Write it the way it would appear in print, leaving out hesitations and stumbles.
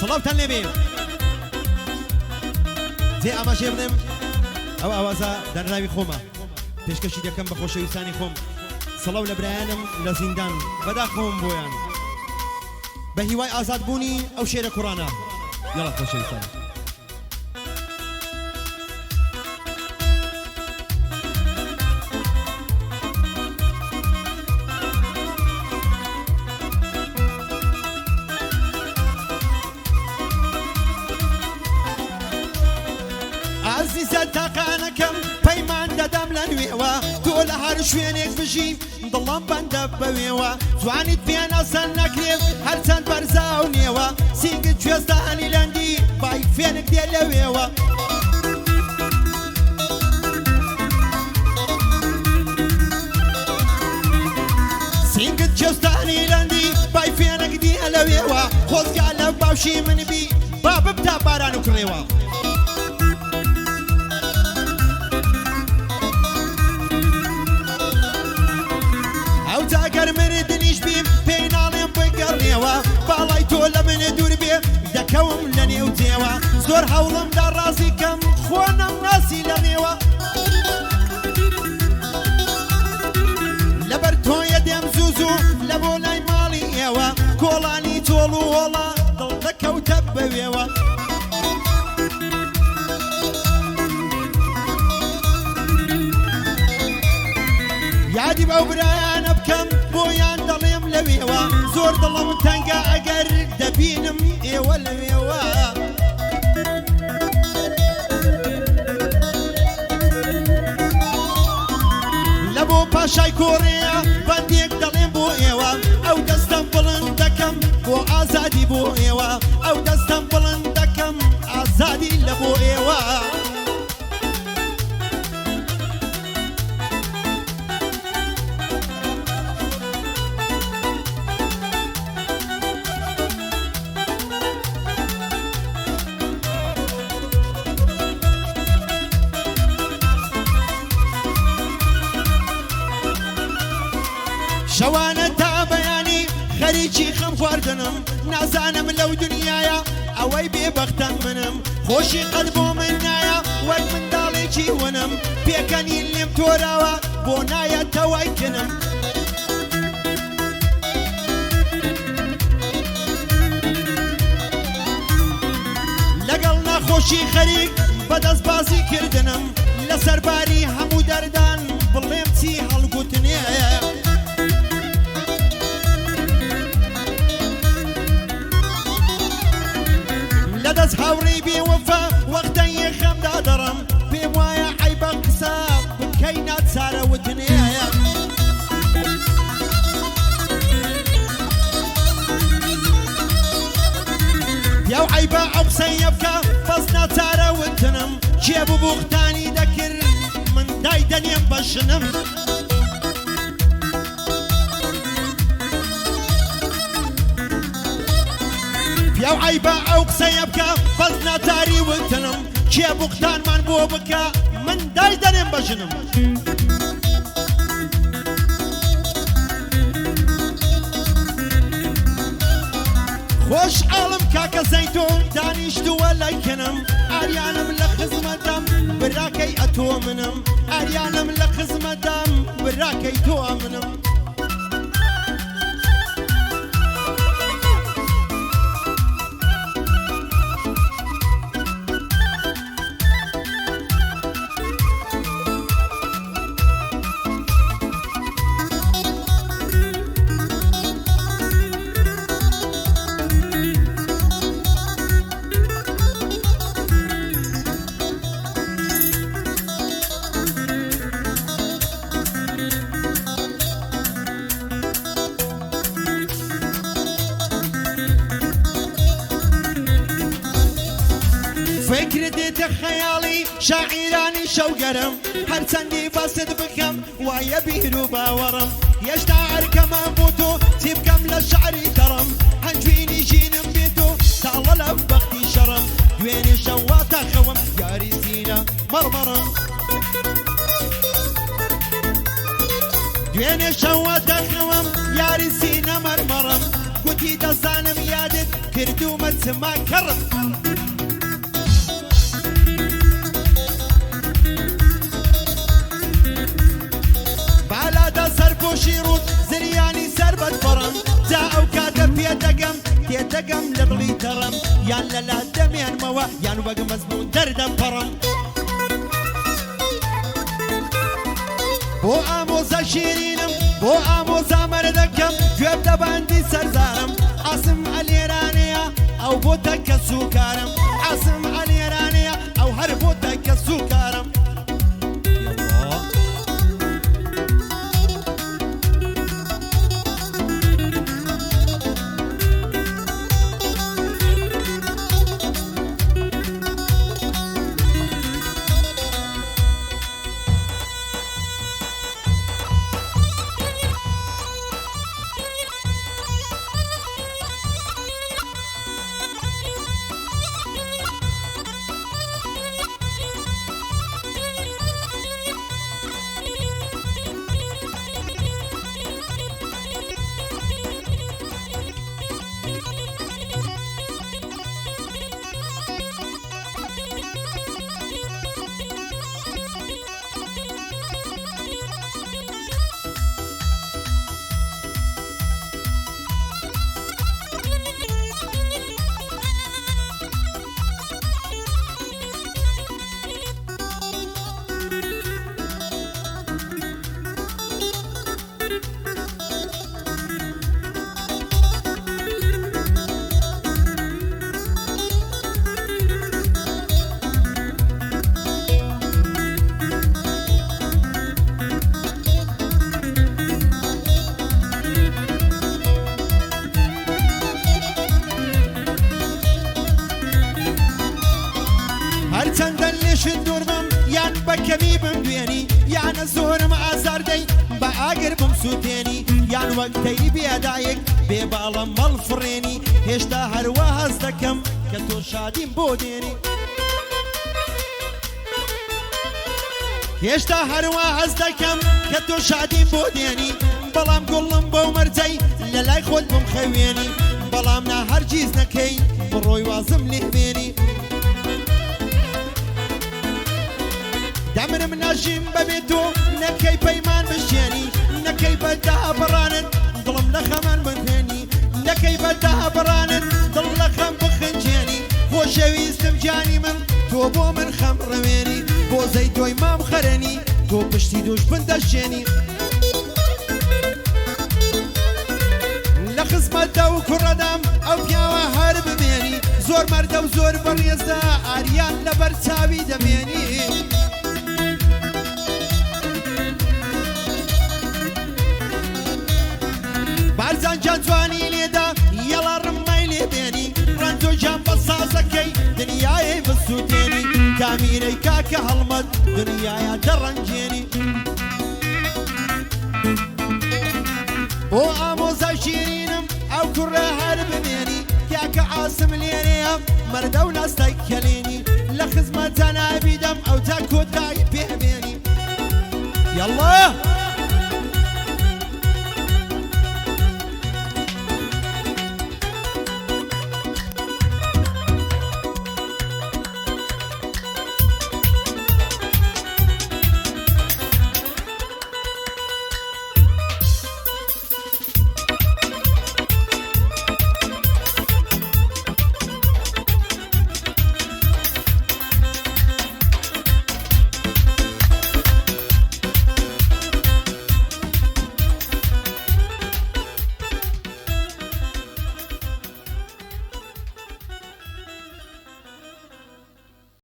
سڵاوتان لێبێ جێ ئاماژێ بڵێم ئەو ئاوازە دەرناوی خۆمە پێشکەشی دەکەم بە خۆشەویستانی خۆم سڵاو لە برایانم لە زیندان بەداخەوم بۆیان بە هیوای ئازادبوونی ئەو شێرە کوڕانە یاڵا خۆشەویستان عزیزە تاقانەکەم پەیمان دەدەم لە نوێوە تۆ لە هەر شوێنێک بژی دڵم بەندە بەوێوە جوانیت پێناسەن نەکرێت هەرچەند بەرزاو نێوە سینگت کوێستانی لەندی بای فێنک دێ لەوێوە سینگت کوێستانی لەندی بای فێنک دێ لەوێوە خۆزگا لە باوشی منبی با ببتا باران و کڕێوە ئەگەر من دنیش بیم پێی ناڵێم بگەڕنێوە باڵای تۆ لە من دوور بێ دەکەوم لە نێو جێوە زۆر هەوڵمدا ڕازی کەم خۆ نەمناسی لە نێوە لەبەر تۆیە دێم زوو لە بۆ لای ماڵی ئێوە کۆڵانی تۆڵ و هۆڵە دڵ دەکەوتە بەوێوە یادی بەو برایانە بکەم بۆیان دەڵێم لەوێوە زۆر دڵم تەنگە ئەگەر دەبینم ئێوە لەوێوە لە بۆ پاشای کۆڕەیە بەندێک دەڵێم بۆ ئێوە ئەو دەستەم بڵند دەکەم بۆ ئازادی بۆ ئێوە ئەو دەستەم بڵند دەکەم ئازادی لە بۆ ئێوە شەوانە تا بەیانی خەریکی خەم خواردنم نازانم لەو دنیاە ئەوەی بێبەختە منم خۆشی قەت بۆ من نایە وەک منداڵێکی ونم پێکەنی لێم تۆراوە بۆ نایە تەوای کنم لەگەڵ ناخۆشی خەریک بەدەست بازی کردنم لەسەر باری هەموو دەردان بڵێم چی هەڵگوتنێە دەست هاوڕێی بێوەفا وەختەیە خەمدا دەڕم پێم وایە عەیبە قسە بکەی ناچارە وتنێیە یاو عەیبە ئەو قسەیە بکە بەس ناچارە وتنم کێ ببووختانی دەکرد من دای دەنێم بەژنم پیاو عیبە ئەو قسەیە بکە بەس ناتاری وتنم کێ بوختانمان بۆ بکە من دای دەنێم بەژنم خۆش ئاڵم کاکە زەیتۆن دانیشتووە لای کنم ئاریانم لە خزمەتەم براکەی ئەتۆ منم ئاریانم لە خزمەتەم براکەی تۆ منم فکر دێتە خەیاڵی شاعیرانی شەوگەرم هەرچەندی باست بکەم وایە بیر و باوەڕم هێشتا ئەرکەمە بۆ تۆ چی بکەم لە شعری کەڕم هەنجوینی ژینم بێت و تاڵە لە بەختی شەڕم دوێنێ شەوا تاخەوم یاری سینە مەڕمەڕم دوێنێ شەوا تاخەوم یاری سینە مەرمەڕم گوتی دەزانم یادت کردومە چما کەڕم بالادا سەرپۆشی ڕوت زریانی سەربەت بەڕم جا ئەو کاتە پێدەگەم تێدەگەم لە دڵی تەڕم یان لەلا دەمێنمەوە یان وەک مەزموون دەردەپەڕم بۆ ئامۆزە شیرینم بۆ ئامۆزا مەردەکەم گوێ دەباندی سەرزارم عەسم ئەلێرانەیە ئەو بۆتە کە سوکارم عەسم ئەلێرانەیە ئەو هەر بۆتە کە سوکارم هەرچەندە لێشت دووربم یان بەکەمی بمدوێنی یانە زۆرم ئازاردەی بە ئاگر بمسووتێنی یان وەک دەی بێدایک بێ باڵە مەڵ فڕێنی هێشتا هەروە هەز دەکەم کە تۆ شادیم بۆ دێنی هێشتا هەروە هەز دەکەم کە تۆ شادیم بۆ دێنی بەڵام گوڵم بۆ مەرجەی لە لای خۆت بم خەوێنی بەڵام نا هەرگیز نەکەی بڕۆی وازم لێ بێنی دەمرم ناژیم بەبێ تۆ نەکەی پەیمان بشێنی نەکەی بەدا بڕانت دڵم لە خەمان بهێنی نەکەی بەدا بڕانت دڵ لە خەم بخنجێنی خۆشەویستم جانی من تۆ بۆ من خەم ڕەوێنی بۆ زەی دۆی مام خەرێنی تۆ پشتی دوش بندەشێنی لە خزمەتە و کوڕەدام ئەو پیاوە هەر بمێنی زۆر مەردە و زۆر بەڕێزدا ئاریان لەبەر چاوی دەمێنی بارزان جان جوانی لێدا یەڵا ڕممای لێ بێنی ڕەنجۆ جان بە سازەکەی دنیایە بسووتێنی کامیرەی کاکە هەڵمەت دنیایە دەڕەنجێنی بۆ ئامۆزە شیرینم ئەو کوڕە هەر بمێنی کاکە عاسم لێرەیە مەردە و ناستای کەلێنی لە خزمەتە نابیدەم ئەو جا کۆتایی پێبێنی یەڵڵا